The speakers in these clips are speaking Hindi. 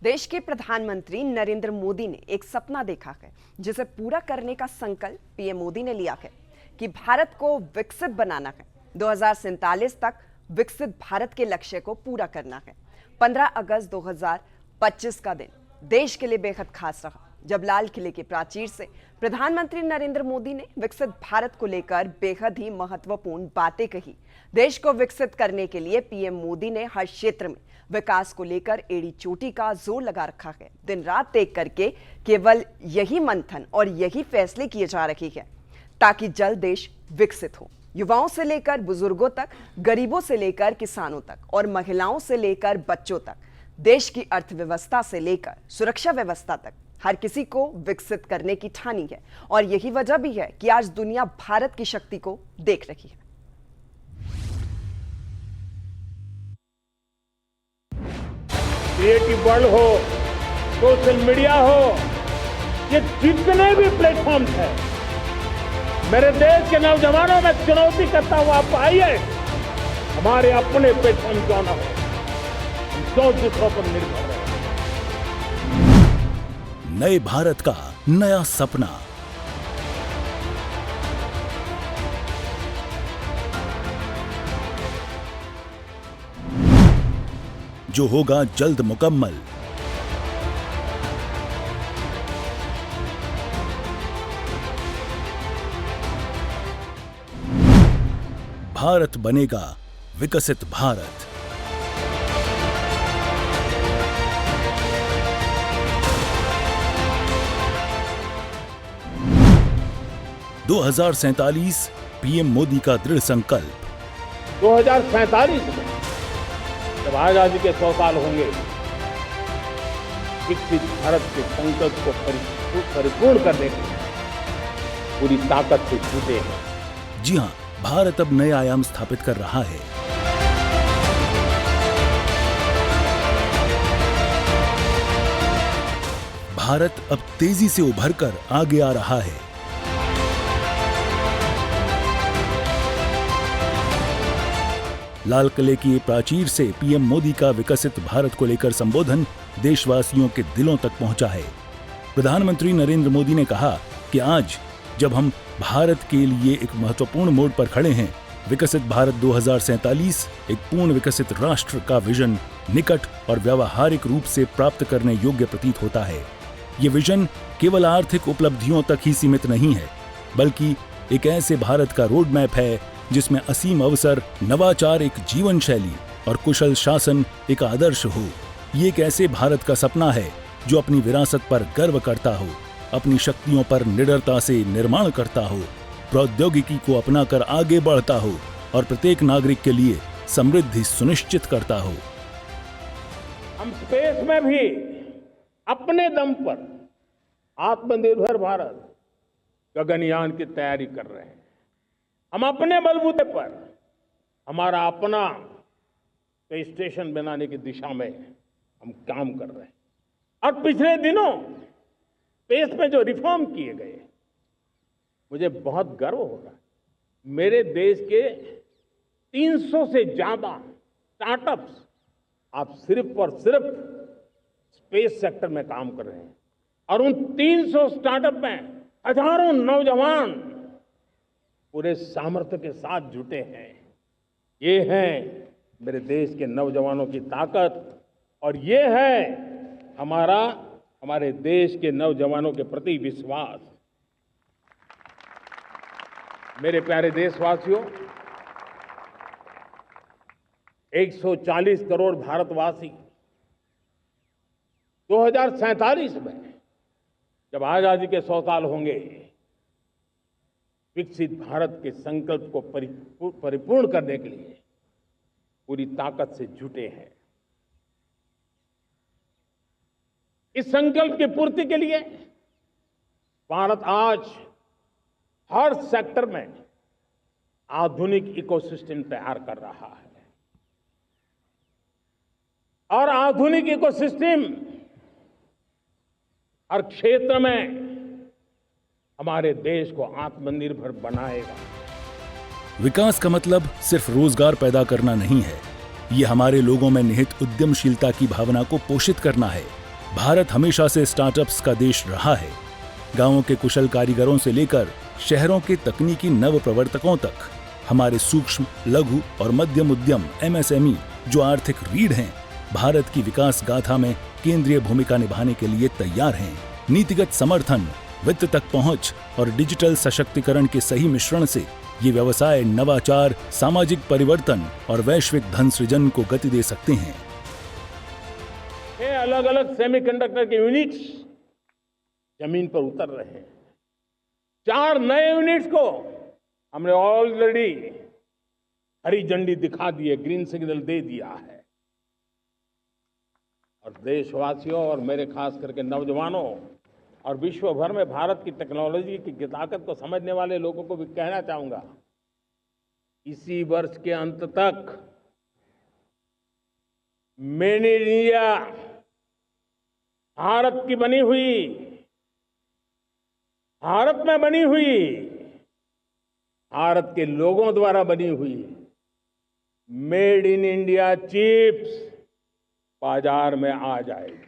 देश के प्रधानमंत्री नरेंद्र मोदी ने एक सपना देखा है जिसे पूरा करने का संकल्प पीएम मोदी ने लिया है कि भारत को विकसित बनाना है। 2047 तक विकसित भारत के लक्ष्य को पूरा करना है। 15 अगस्त 2025 का दिन देश के लिए बेहद खास रहा जब लाल किले की प्राचीर से प्रधानमंत्री नरेंद्र मोदी ने विकसित भारत को लेकर बेहद ही महत्वपूर्ण बातें कही। देश को विकसित करने के लिए पीएम मोदी ने हर क्षेत्र में विकास को लेकर एड़ी चोटी का जोर लगा रखा है। दिन रात एक करके केवल यही मंथन और यही फैसले किए जा रहे हैं ताकि जल्द देश विकसित हो। युवाओं से लेकर बुजुर्गों तक, गरीबों से लेकर किसानों तक और महिलाओं से लेकर बच्चों तक, देश की अर्थव्यवस्था से लेकर सुरक्षा व्यवस्था तक हर किसी को विकसित करने की ठानी है। और यही वजह भी है कि आज दुनिया भारत की शक्ति को देख रही है। क्रिएटिव वर्ल्ड हो, सोशल मीडिया हो, ये जितने भी प्लेटफॉर्म्स हैं, मेरे देश के नौजवानों में चुनौती करता हुआ आप आइए। हमारे अपने प्लेटफॉर्म क्यों ना हो, हम सौ दूसरों पर निर्भर हैं। नए भारत का नया सपना, जो होगा जल्द मुकम्मल। भारत बनेगा विकसित भारत। दो 2047 पीएम मोदी का दृढ़ संकल्प। 2047 में जब आजादी के 100 साल होंगे, विकसित भारत के संकल्प को परिपूर्ण करने के लिए पूरी ताकत से जुटे हैं। जी हां, भारत अब नए आयाम स्थापित कर रहा है। भारत अब तेजी से उभरकर आगे आ रहा है। लाल किले की प्राचीर से पीएम मोदी का विकसित भारत को लेकर संबोधन देशवासियों के दिलों तक पहुंचा है। प्रधानमंत्री नरेंद्र मोदी ने कहा कि आज जब हम भारत के लिए एक महत्वपूर्ण मोड़ पर खड़े हैं, विकसित भारत 2047 एक पूर्ण विकसित राष्ट्र का विजन निकट और व्यावहारिक रूप से प्राप्त करने योग्य प्रतीत होता है। ये विजन केवल आर्थिक उपलब्धियों तक ही सीमित नहीं है, बल्कि एक ऐसे भारत का रोड मैप है जिसमें असीम अवसर, नवाचार एक जीवन शैली और कुशल शासन एक आदर्श हो। ये एक ऐसे भारत का सपना है जो अपनी विरासत पर गर्व करता हो, अपनी शक्तियों पर निडरता से निर्माण करता हो, प्रौद्योगिकी को अपनाकर आगे बढ़ता हो और प्रत्येक नागरिक के लिए समृद्धि सुनिश्चित करता हो। हम स्पेस में भी अपने दम पर आत्मनिर्भर भारत गगनयान की तैयारी कर रहे हैं। हम अपने बलबूते पर हमारा अपना स्पेस स्टेशन बनाने की दिशा में हम काम कर रहे हैं। और पिछले दिनों स्पेस में जो रिफॉर्म किए गए, मुझे बहुत गर्व हो रहा है। मेरे देश के 300 से ज्यादा स्टार्टअप्स आप सिर्फ और सिर्फ स्पेस सेक्टर में काम कर रहे हैं। और उन 300 स्टार्टअप में हजारों नौजवान पूरे सामर्थ्य के साथ जुटे हैं। ये है मेरे देश के नौजवानों की ताकत और ये है हमारे देश के नौजवानों के प्रति विश्वास। मेरे प्यारे देशवासियों, 140 करोड़ भारतवासी 2047 में जब आजादी के 100 साल होंगे, विकसित भारत के संकल्प को परिपूर्ण करने के लिए पूरी ताकत से जुटे हैं। इस संकल्प की पूर्ति के लिए भारत आज हर सेक्टर में आधुनिक इकोसिस्टम तैयार कर रहा है। और आधुनिक इकोसिस्टम हर क्षेत्र में हमारे देश को आत्मनिर्भर बनाएगा। विकास का मतलब सिर्फ रोजगार पैदा करना नहीं है, ये हमारे लोगों में निहित उद्यमशीलता की भावना को पोषित करना है। भारत हमेशा से स्टार्टअप्स का देश रहा है। गांवों के कुशल कारीगरों से लेकर शहरों के तकनीकी नव प्रवर्तकों तक हमारे सूक्ष्म, लघु और मध्यम उद्यम MSME जो आर्थिक रीढ़ हैं, भारत की विकास गाथा में केंद्रीय भूमिका निभाने के लिए तैयार हैं। नीतिगत समर्थन, वित्त तक पहुंच और डिजिटल सशक्तिकरण के सही मिश्रण से ये व्यवसाय नवाचार, सामाजिक परिवर्तन और वैश्विक धन सृजन को गति दे सकते हैं। ये अलग अलग सेमीकंडक्टर के यूनिट्स जमीन पर उतर रहे हैं। 4 नए यूनिट्स को हमने ऑलरेडी हरी झंडी दिखा दी है, ग्रीन सिग्नल दे दिया है। और देशवासियों और मेरे खास करके नौजवानों और विश्व भर में भारत की टेक्नोलॉजी की ताकत को समझने वाले लोगों को भी कहना चाहूंगा, इसी वर्ष के अंत तक मेड इन इंडिया, भारत की बनी हुई, भारत में बनी हुई, भारत के लोगों द्वारा बनी हुई मेड इन इंडिया चिप्स बाजार में आ जाएगी।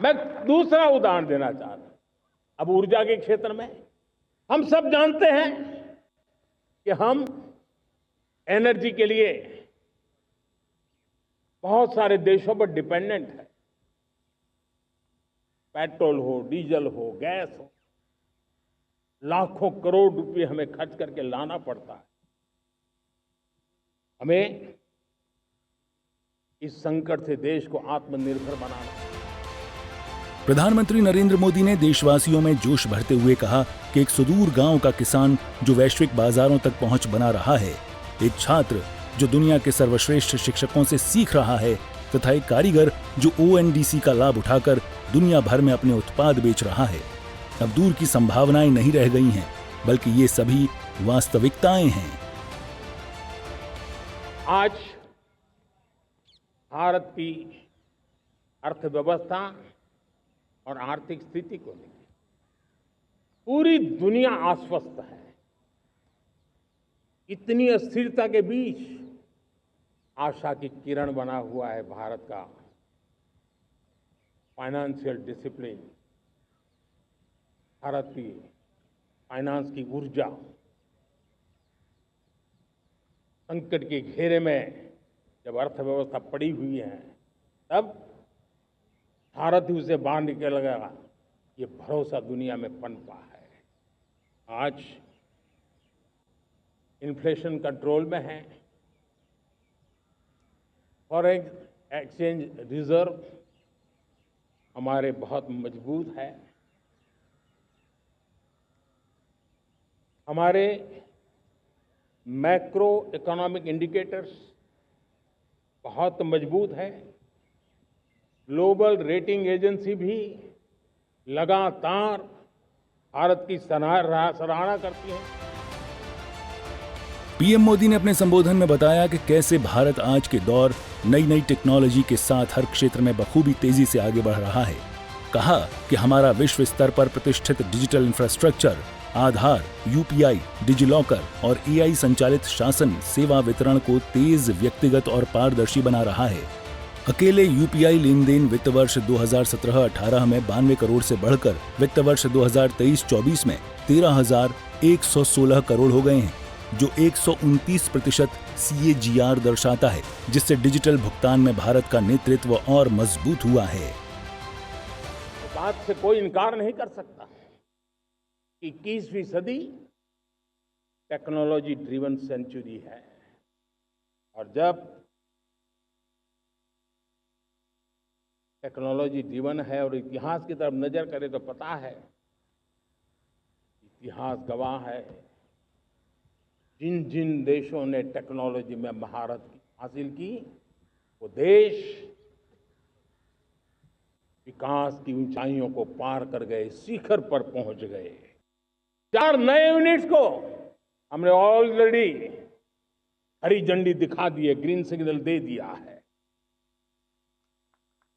मैं दूसरा उदाहरण देना चाहता हूं। अब ऊर्जा के क्षेत्र में हम सब जानते हैं कि हम एनर्जी के लिए बहुत सारे देशों पर डिपेंडेंट है। पेट्रोल हो, डीजल हो, गैस हो, लाखों करोड़ रुपए हमें खर्च करके लाना पड़ता है। हमें इस संकट से देश को आत्मनिर्भर बनाना है। प्रधानमंत्री नरेंद्र मोदी ने देशवासियों में जोश भरते हुए कहा कि एक सुदूर गांव का किसान जो वैश्विक बाजारों तक पहुंच बना रहा है, एक छात्र जो दुनिया के सर्वश्रेष्ठ शिक्षकों से सीख रहा है तथा एक कारीगर जो ONDC का लाभ उठाकर दुनिया भर में अपने उत्पाद बेच रहा है, अब दूर की संभावनाएं नहीं रह गई हैं, बल्कि ये सभी वास्तविकताएं हैं। आज भारत की अर्थव्यवस्था और आर्थिक स्थिति को लेकर पूरी दुनिया आश्वस्त है। इतनी अस्थिरता के बीच आशा की किरण बना हुआ है भारत का फाइनेंशियल डिसिप्लिन, भारत की फाइनेंस की ऊर्जा। संकट के घेरे में जब अर्थव्यवस्था पड़ी हुई है, तब भारत ही उसे बाहर निकलेगा, ये भरोसा दुनिया में पनपा है। आज इन्फ्लेशन कंट्रोल में है, फॉरेन एक्सचेंज रिजर्व हमारे बहुत मजबूत है, हमारे मैक्रो इकोनॉमिक इंडिकेटर्स बहुत मजबूत है। ग्लोबल रेटिंग एजेंसी भी लगातार भारत की सराहना करती है। पीएम मोदी ने अपने संबोधन में बताया कि कैसे भारत आज के दौर नई नई टेक्नोलॉजी के साथ हर क्षेत्र में बखूबी तेजी से आगे बढ़ रहा है। कहा कि हमारा विश्व स्तर पर प्रतिष्ठित डिजिटल इंफ्रास्ट्रक्चर, आधार, UPI, डिजिलॉकर और AI संचालित शासन सेवा वितरण को तेज, व्यक्तिगत और पारदर्शी बना रहा है। अकेले UPI लेन देन वित्त वर्ष 2017-18 में 92 करोड़ से बढ़कर वित्त वर्ष 2023-24 में 13,116 करोड़ हो गए हैं, जो 129% CAGR दर्शाता है, जिससे डिजिटल भुगतान में भारत का नेतृत्व और मजबूत हुआ है। बात से कोई इनकार नहीं कर सकता कि 21वीं सदी टेक्नोलॉजी ड्रिवन सेंचुरी है। और जब टेक्नोलॉजी ड्रिवन है और इतिहास की तरफ नजर करें तो पता है, इतिहास गवाह है, जिन जिन देशों ने टेक्नोलॉजी में महारत हासिल की, वो देश विकास की ऊंचाइयों को पार कर गए, शिखर पर पहुंच गए। 4 नए यूनिट्स को हमने ऑलरेडी हरी झंडी दिखा दी है, ग्रीन सिग्नल दे दिया है।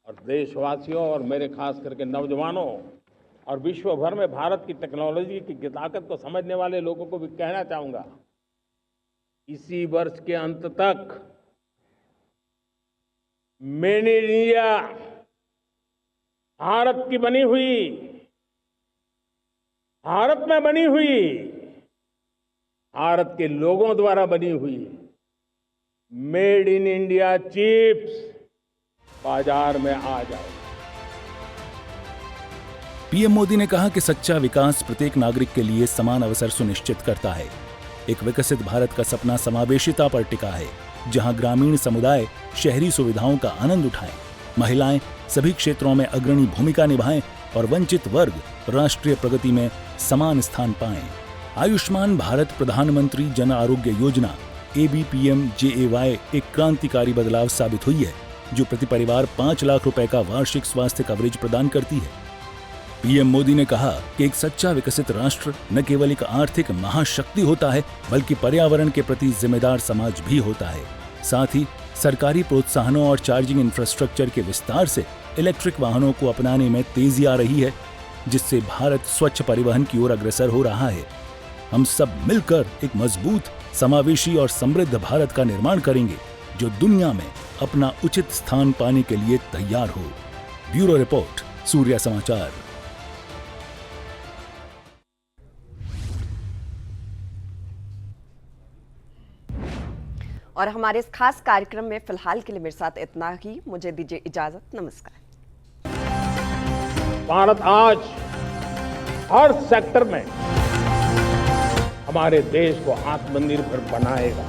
और देशवासियों और मेरे खास करके नौजवानों और विश्व भर में भारत की टेक्नोलॉजी की ताकत को समझने वाले लोगों को भी कहना चाहूंगा, इसी वर्ष के अंत तक मेड इन इंडिया भारत की बनी हुई, भारत में बनी हुई, भारत के लोगों द्वारा बनी हुई मेड इन इंडिया चिप्स बाजार में आ जाए। पीएम मोदी ने कहा कि सच्चा विकास प्रत्येक नागरिक के लिए समान अवसर सुनिश्चित करता है। एक विकसित भारत का सपना समावेशिता पर टिका है, जहां ग्रामीण समुदाय शहरी सुविधाओं का आनंद उठाएं, महिलाएं सभी क्षेत्रों में अग्रणी भूमिका निभाएं और वंचित वर्ग राष्ट्रीय प्रगति में समान स्थान पाएं। आयुष्मान भारत प्रधानमंत्री जन आरोग्य योजना ABPMJAY एक क्रांतिकारी बदलाव साबित हुई है, जो प्रति परिवार 5 लाख रुपए का वार्षिक स्वास्थ्य कवरेज प्रदान करती है। पीएम मोदी ने कहा कि एक सच्चा विकसित राष्ट्र न केवल एक आर्थिक महाशक्ति होता है, बल्कि पर्यावरण के प्रति जिम्मेदार समाज भी होता है। साथ ही सरकारी प्रोत्साहनों और चार्जिंग इंफ्रास्ट्रक्चर के विस्तार से इलेक्ट्रिक वाहनों को अपनाने में तेजी आ रही है, जिससे भारत स्वच्छ परिवहन की ओर अग्रसर हो रहा है। हम सब मिलकर एक मजबूत, समावेशी और समृद्ध भारत का निर्माण करेंगे, जो दुनिया में अपना उचित स्थान पाने के लिए तैयार हो। ब्यूरो रिपोर्ट, सूर्या समाचार। और हमारे इस खास कार्यक्रम में फिलहाल के लिए मेरे साथ इतना ही। मुझे दीजिए इजाजत। नमस्कार। भारत आज हर सेक्टर में हमारे देश को आत्मनिर्भर बनाएगा।